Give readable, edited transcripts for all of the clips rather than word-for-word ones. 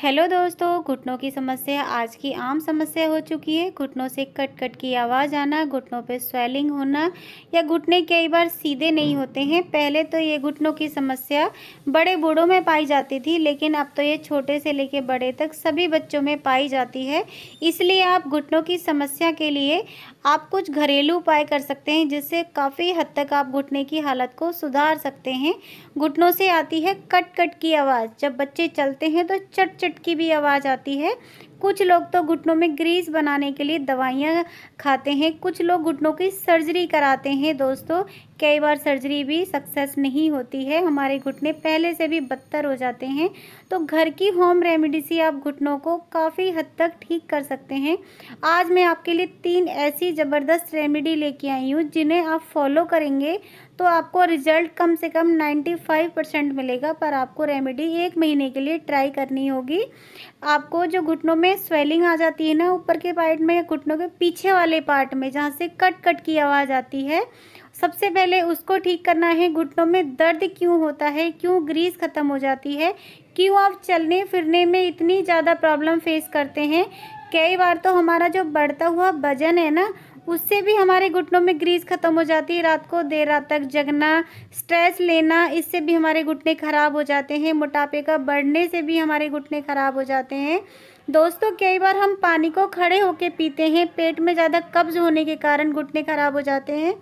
Hello दोस्तों, घुटनों की समस्या आज की आम समस्या हो चुकी है। घुटनों से कट कट की आवाज़ आना, घुटनों पे स्वेलिंग होना या घुटने कई बार सीधे नहीं होते हैं। पहले तो ये घुटनों की समस्या बड़े बूढ़ों में पाई जाती थी, लेकिन अब तो ये छोटे से लेकर बड़े तक सभी बच्चों में पाई जाती है। इसलिए आप घुटनों की समस्या के लिए आप कुछ घरेलू उपाय कर सकते हैं, जिससे काफ़ी हद तक आप घुटने की हालत को सुधार सकते हैं। घुटनों से आती है कट कट की आवाज़। जब बच्चे चलते हैं तो चट चट की भी आवाज़ आती है। कुछ लोग तो घुटनों में ग्रीस बनाने के लिए दवाइयाँ खाते हैं। कुछ लोग घुटनों की सर्जरी कराते हैं। दोस्तों, कई बार सर्जरी भी सक्सेस नहीं होती है, हमारे घुटने पहले से भी बदतर हो जाते हैं। तो घर की होम रेमेडी से आप घुटनों को काफ़ी हद तक ठीक कर सकते हैं। आज मैं आपके लिए 3 ऐसी ज़बरदस्त रेमेडी लेके आई हूँ, जिन्हें आप फॉलो करेंगे तो आपको रिज़ल्ट कम से कम 95% मिलेगा। पर आपको रेमेडी 1 महीने के लिए ट्राई करनी होगी। आपको जो घुटनों में स्वेलिंग आ जाती है ना, ऊपर के पार्ट में या घुटनों के पीछे वाले पार्ट में, जहाँ से कट कट की आवाज़ आती है, सबसे पहले उसको ठीक करना है। घुटनों में दर्द क्यों होता है, क्यों ग्रीस ख़त्म हो जाती है, क्यों आप चलने फिरने में इतनी ज़्यादा प्रॉब्लम फेस करते हैं। कई बार तो हमारा जो बढ़ता हुआ वज़न है ना, उससे भी हमारे घुटनों में ग्रीस ख़त्म हो जाती है। रात को देर रात तक जगना, स्ट्रेस लेना, इससे भी हमारे घुटने ख़राब हो जाते हैं। मोटापे का बढ़ने से भी हमारे घुटने ख़राब हो जाते हैं। दोस्तों, कई बार हम पानी को खड़े होकर पीते हैं, पेट में ज़्यादा कब्ज़ होने के कारण घुटने ख़राब हो जाते हैं।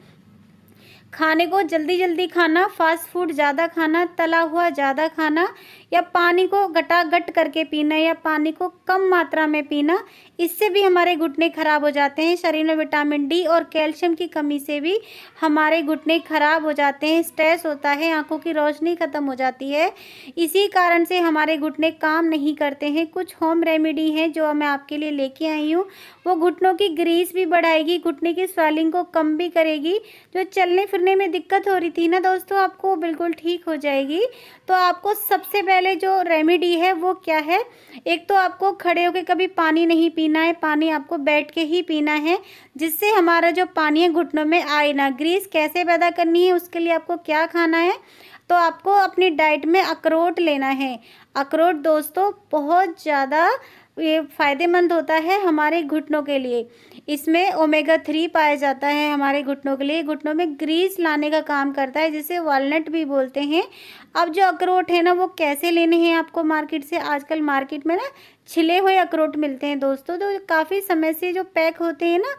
खाने को जल्दी जल्दी खाना, फास्ट फूड ज़्यादा खाना, तला हुआ ज़्यादा खाना, या पानी को गटागट करके पीना, या पानी को कम मात्रा में पीना, इससे भी हमारे घुटने ख़राब हो जाते हैं। शरीर में विटामिन डी और कैल्शियम की कमी से भी हमारे घुटने ख़राब हो जाते हैं। स्ट्रेस होता है, आंखों की रोशनी ख़त्म हो जाती है। इसी कारण से हमारे घुटने काम नहीं करते हैं। कुछ होम रेमेडी हैं जो मैं आपके लिए लेके आई हूँ। वो घुटनों की ग्रीस भी बढ़ाएगी, घुटने की स्वेलिंग को कम भी करेगी। जो चलने फिरने में दिक्कत हो रही थी ना दोस्तों, आपको बिल्कुल ठीक हो जाएगी। तो आपको सबसे पहले जो रेमेडी है वो क्या है, एक तो आपको खड़े होकर कभी पानी नहीं पीना है, पानी आपको बैठ के ही पीना है, जिससे हमारा जो पानी है घुटनों में आए ना। ग्रीस कैसे पैदा करनी है, उसके लिए आपको क्या खाना है, तो आपको अपनी डाइट में अखरोट लेना है। अखरोट दोस्तों बहुत ज़्यादा ये फ़ायदेमंद होता है हमारे घुटनों के लिए। इसमें ओमेगा 3 पाया जाता है, हमारे घुटनों के लिए घुटनों में ग्रीस लाने का काम करता है, जिसे वॉलनट भी बोलते हैं। अब जो अखरोट है ना, वो कैसे लेने हैं आपको मार्केट से। आजकल मार्केट में ना छिले हुए अखरोट मिलते हैं दोस्तों। तो काफ़ी समय से जो पैक होते हैं ना,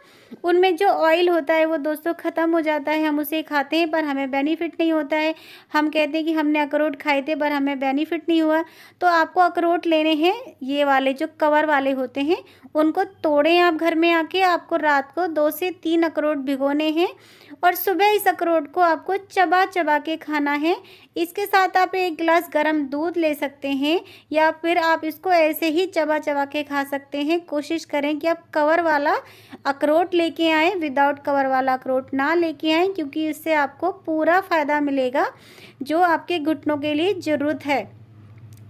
उनमें जो ऑयल होता है वो दोस्तों ख़त्म हो जाता है। हम उसे खाते हैं पर हमें बेनिफिट नहीं होता है। हम कहते हैं कि हमने अखरोट खाए थे पर हमें बेनिफिट नहीं हुआ। तो आपको अखरोट लेने हैं, ये वाले जो कवर वाले होते हैं, उनको तोड़ें आप घर में आके। आपको रात को 2 से 3 अखरोट भिगोने हैं और सुबह इस अखरोट को आपको चबा चबा के खाना है। इसके साथ आप 1 गिलास गर्म दूध ले सकते हैं, या फिर आप इसको ऐसे ही चबा चबा के खा सकते हैं। कोशिश करें कि आप कवर वाला अखरोट लेके आएँ, विदाउट कवर वाला अखरोट ना लेके आएँ, क्योंकि इससे आपको पूरा फ़ायदा मिलेगा जो आपके घुटनों के लिए ज़रूरत है।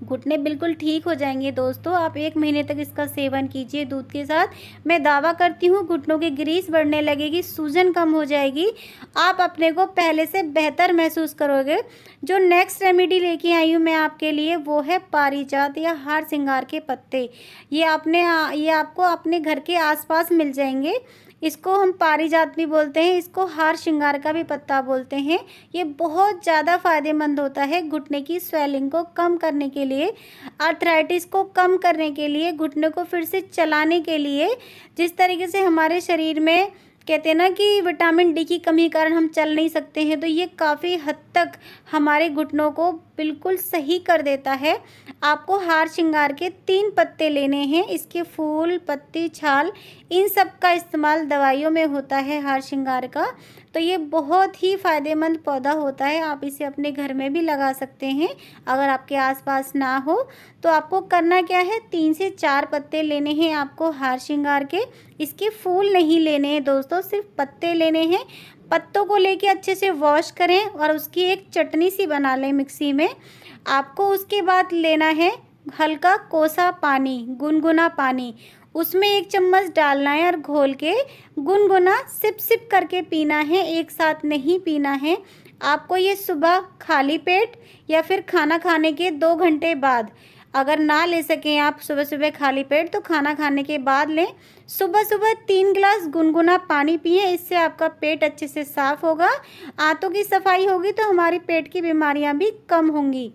घुटने बिल्कुल ठीक हो जाएंगे दोस्तों। आप 1 महीने तक इसका सेवन कीजिए दूध के साथ। मैं दावा करती हूँ घुटनों की ग्रीस बढ़ने लगेगी, सूजन कम हो जाएगी, आप अपने को पहले से बेहतर महसूस करोगे। जो नेक्स्ट रेमेडी लेके आई हूँ मैं आपके लिए, वो है पारिजात या हार सिंगार के पत्ते। ये आपको अपने घर के आसपास मिल जाएंगे। इसको हम पारिजात भी बोलते हैं, इसको हार श्रृंगार का भी पत्ता बोलते हैं। ये बहुत ज़्यादा फ़ायदेमंद होता है घुटने की स्वेलिंग को कम करने के लिए, आर्थराइटिस को कम करने के लिए, घुटने को फिर से चलाने के लिए। जिस तरीके से हमारे शरीर में कहते हैं ना कि विटामिन डी की कमी के कारण हम चल नहीं सकते हैं, तो ये काफ़ी हद तक हमारे घुटनों को बिल्कुल सही कर देता है। आपको हार श्रृंगार के 3 पत्ते लेने हैं। इसके फूल, पत्ती, छाल, इन सब का इस्तेमाल दवाइयों में होता है हार श्रृंगार का। तो ये बहुत ही फ़ायदेमंद पौधा होता है। आप इसे अपने घर में भी लगा सकते हैं। अगर आपके आसपास ना हो तो आपको करना क्या है, 3 से 4 पत्ते लेने हैं आपको हार श्रृंगार के। इसके फूल नहीं लेने हैं दोस्तों, सिर्फ पत्ते लेने हैं। पत्तों को लेके अच्छे से वॉश करें और उसकी एक चटनी सी बना लें मिक्सी में। आपको उसके बाद लेना है हल्का कोसा पानी, गुनगुना पानी, उसमें 1 चम्मच डालना है और घोल के गुनगुना सिप सिप करके पीना है, एक साथ नहीं पीना है। आपको ये सुबह खाली पेट या फिर खाना खाने के 2 घंटे बाद अगर ना ले सकें आप सुबह सुबह खाली पेट, तो खाना खाने के बाद लें। सुबह सुबह 3 गिलास गुनगुना पानी पिएं, इससे आपका पेट अच्छे से साफ़ होगा, आंतों की सफाई होगी तो हमारी पेट की बीमारियां भी कम होंगी।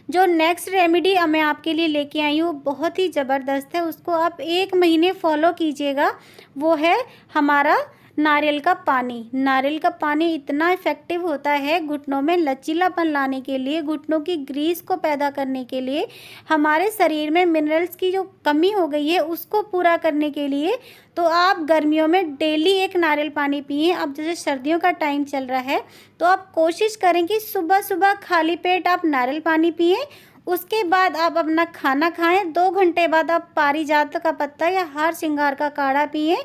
जो नेक्स्ट रेमेडी मैं आपके लिए लेके आई हूँ बहुत ही ज़बरदस्त है, उसको आप 1 महीने फॉलो कीजिएगा। वो है हमारा नारियल का पानी। नारियल का पानी इतना इफ़ेक्टिव होता है घुटनों में लचीलापन लाने के लिए, घुटनों की ग्रीस को पैदा करने के लिए, हमारे शरीर में मिनरल्स की जो कमी हो गई है उसको पूरा करने के लिए। तो आप गर्मियों में डेली 1 नारियल पानी पिएं। अब जैसे सर्दियों का टाइम चल रहा है तो आप कोशिश करें कि सुबह सुबह खाली पेट आप नारियल पानी पिएं। उसके बाद आप अपना खाना खाएं। 2 घंटे बाद आप पारिजात का पत्ता या हार श्रृंगार का काढ़ा पिएं।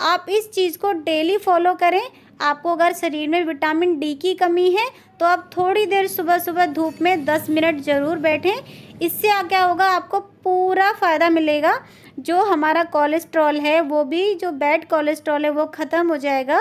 आप इस चीज़ को डेली फॉलो करें। आपको अगर शरीर में विटामिन डी की कमी है तो आप थोड़ी देर सुबह सुबह धूप में 10 मिनट ज़रूर बैठें। इससे क्या होगा, आपको पूरा फ़ायदा मिलेगा। जो हमारा कोलेस्ट्रॉल है वो भी, जो बैड कोलेस्ट्रॉल है वो ख़त्म हो जाएगा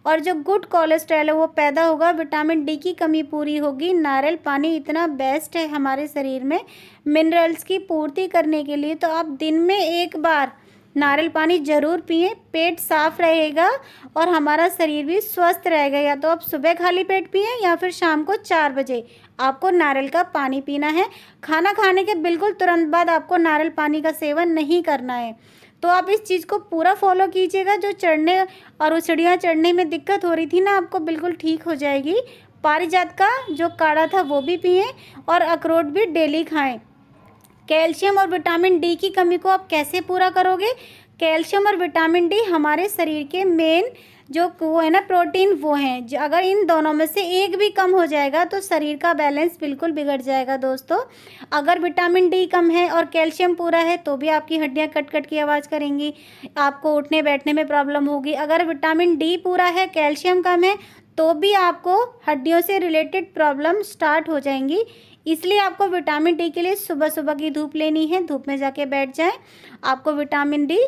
और जो गुड कोलेस्ट्रॉल है वो पैदा होगा। विटामिन डी की कमी पूरी होगी। नारियल पानी इतना बेस्ट है हमारे शरीर में मिनरल्स की पूर्ति करने के लिए। तो आप दिन में 1 बार नारियल पानी ज़रूर पिएं। पेट साफ रहेगा और हमारा शरीर भी स्वस्थ रहेगा। या तो आप सुबह खाली पेट पिएं या फिर शाम को 4 बजे आपको नारियल का पानी पीना है। खाना खाने के बिल्कुल तुरंत बाद आपको नारियल पानी का सेवन नहीं करना है। तो आप इस चीज़ को पूरा फॉलो कीजिएगा। जो चढ़ने और सीढ़ियाँ चढ़ने में दिक्कत हो रही थी ना, आपको बिल्कुल ठीक हो जाएगी। पारिजात का जो काढ़ा था वो भी पिएं और अखरोट भी डेली खाएं। कैल्शियम और विटामिन डी की कमी को आप कैसे पूरा करोगे? कैल्शियम और विटामिन डी हमारे शरीर के मेन जो वो है ना प्रोटीन, वो हैं। जो अगर इन दोनों में से एक भी कम हो जाएगा तो शरीर का बैलेंस बिल्कुल बिगड़ जाएगा दोस्तों। अगर विटामिन डी कम है और कैल्शियम पूरा है तो भी आपकी हड्डियां कट कट की आवाज़ करेंगी, आपको उठने बैठने में प्रॉब्लम होगी। अगर विटामिन डी पूरा है, कैल्शियम कम है, तो भी आपको हड्डियों से रिलेटेड प्रॉब्लम स्टार्ट हो जाएंगी। इसलिए आपको विटामिन डी के लिए सुबह सुबह की धूप लेनी है। धूप में जाके बैठ जाएं, आपको विटामिन डी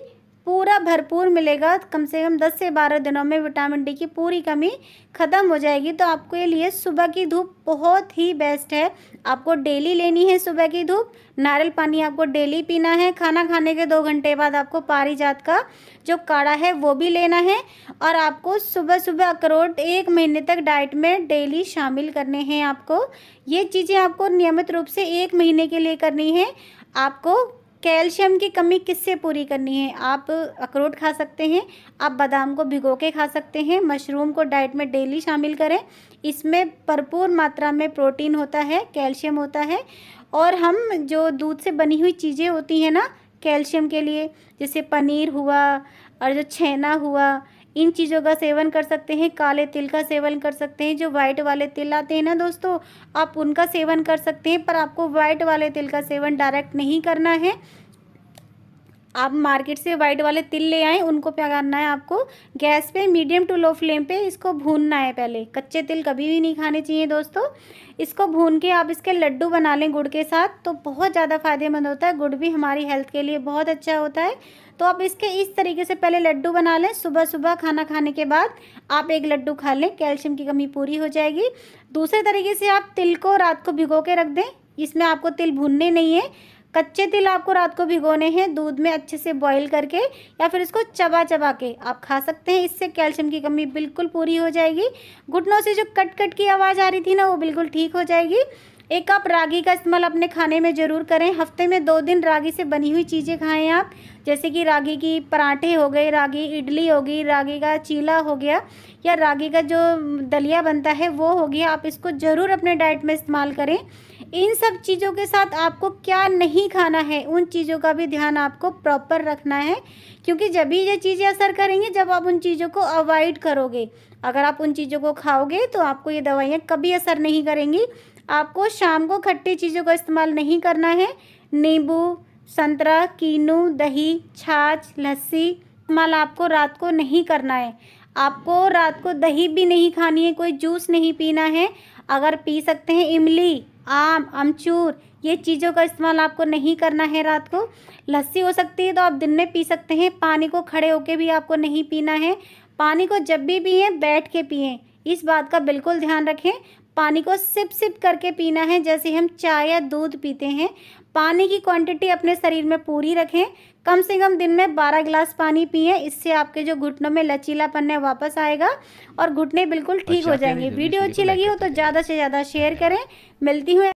पूरा भरपूर मिलेगा। कम से कम 10 से 12 दिनों में विटामिन डी की पूरी कमी ख़त्म हो जाएगी। तो आपके लिए सुबह की धूप बहुत ही बेस्ट है। आपको डेली लेनी है सुबह की धूप। नारियल पानी आपको डेली पीना है। खाना खाने के 2 घंटे बाद आपको पारिजात का जो काढ़ा है वो भी लेना है। और आपको सुबह सुबह अखरोट 1 महीने तक डाइट में डेली शामिल करने हैं। आपको ये चीज़ें आपको नियमित रूप से 1 महीने के लिए करनी है। आपको कैल्शियम की कमी किससे पूरी करनी है? आप अखरोट खा सकते हैं, आप बादाम को भिगो के खा सकते हैं, मशरूम को डाइट में डेली शामिल करें। इसमें भरपूर मात्रा में प्रोटीन होता है, कैल्शियम होता है। और हम जो दूध से बनी हुई चीज़ें होती हैं ना कैल्शियम के लिए, जैसे पनीर हुआ और जो छेना हुआ, इन चीज़ों का सेवन कर सकते हैं। काले तिल का सेवन कर सकते हैं। जो वाइट वाले तिल आते हैं ना दोस्तों, आप उनका सेवन कर सकते हैं। पर आपको वाइट वाले तिल का सेवन डायरेक्ट नहीं करना है। आप मार्केट से वाइट वाले तिल ले आएँ, उनको क्या करना है, आपको गैस पे मीडियम टू लो फ्लेम पे इसको भूनना है। पहले कच्चे तिल कभी भी नहीं खाने चाहिए दोस्तों। इसको भून के आप इसके लड्डू बना लें गुड़ के साथ, तो बहुत ज़्यादा फ़ायदेमंद होता है। गुड़ भी हमारी हेल्थ के लिए बहुत अच्छा होता है। तो आप इसके इस तरीके से पहले लड्डू बना लें। सुबह सुबह खाना खाने के बाद आप 1 लड्डू खा लें, कैल्शियम की कमी पूरी हो जाएगी। दूसरे तरीके से आप तिल को रात को भिगो के रख दें। इसमें आपको तिल भूनने नहीं है, कच्चे तिल आपको रात को भिगोने हैं दूध में अच्छे से बॉईल करके, या फिर इसको चबा चबा के आप खा सकते हैं। इससे कैल्शियम की कमी बिल्कुल पूरी हो जाएगी। घुटनों से जो कट कट की आवाज़ आ रही थी ना, वो बिल्कुल ठीक हो जाएगी। 1 कप रागी का इस्तेमाल अपने खाने में ज़रूर करें। हफ्ते में 2 दिन रागी से बनी हुई चीज़ें खाएं आप, जैसे कि रागी की पराठे हो गए, रागी इडली हो गई, रागी का चीला हो गया, या रागी का जो दलिया बनता है वो हो गया। आप इसको ज़रूर अपने डाइट में इस्तेमाल करें। इन सब चीज़ों के साथ आपको क्या नहीं खाना है, उन चीज़ों का भी ध्यान आपको प्रॉपर रखना है, क्योंकि जब भी ये चीज़ें असर करेंगी जब आप उन चीज़ों को अवॉइड करोगे। अगर आप उन चीज़ों को खाओगे तो आपको ये दवाइयाँ कभी असर नहीं करेंगी। आपको शाम को खट्टी चीज़ों का इस्तेमाल नहीं करना है। नींबू, संतरा, कीनू, दही, छाछ, लस्सी इस्तेमाल आपको रात को नहीं करना है। आपको रात को दही भी नहीं खानी है, कोई जूस नहीं पीना है। अगर पी सकते हैं इमली, आम, अमचूर, ये चीज़ों का इस्तेमाल आपको नहीं करना है रात को। लस्सी हो सकती है तो आप दिन में पी सकते हैं। पानी को खड़े होके भी आपको नहीं पीना है। पानी को जब भी पिएं बैठ के पिएं, इस बात का बिल्कुल ध्यान रखें। पानी को सिप सिप करके पीना है, जैसे हम चाय या दूध पीते हैं। पानी की क्वांटिटी अपने शरीर में पूरी रखें। कम से कम दिन में 12 गिलास पानी पिएं। इससे आपके जो घुटनों में लचीलापन है वापस आएगा और घुटने बिल्कुल ठीक हो अच्छा, क्या नहीं जाएंगे। ज़रूरी, इस वीडियो वीडियो अच्छी को लाइक लगी हो करते तो जाइए। ज़्यादा से ज़्यादा शेयर करें। मिलती हूँ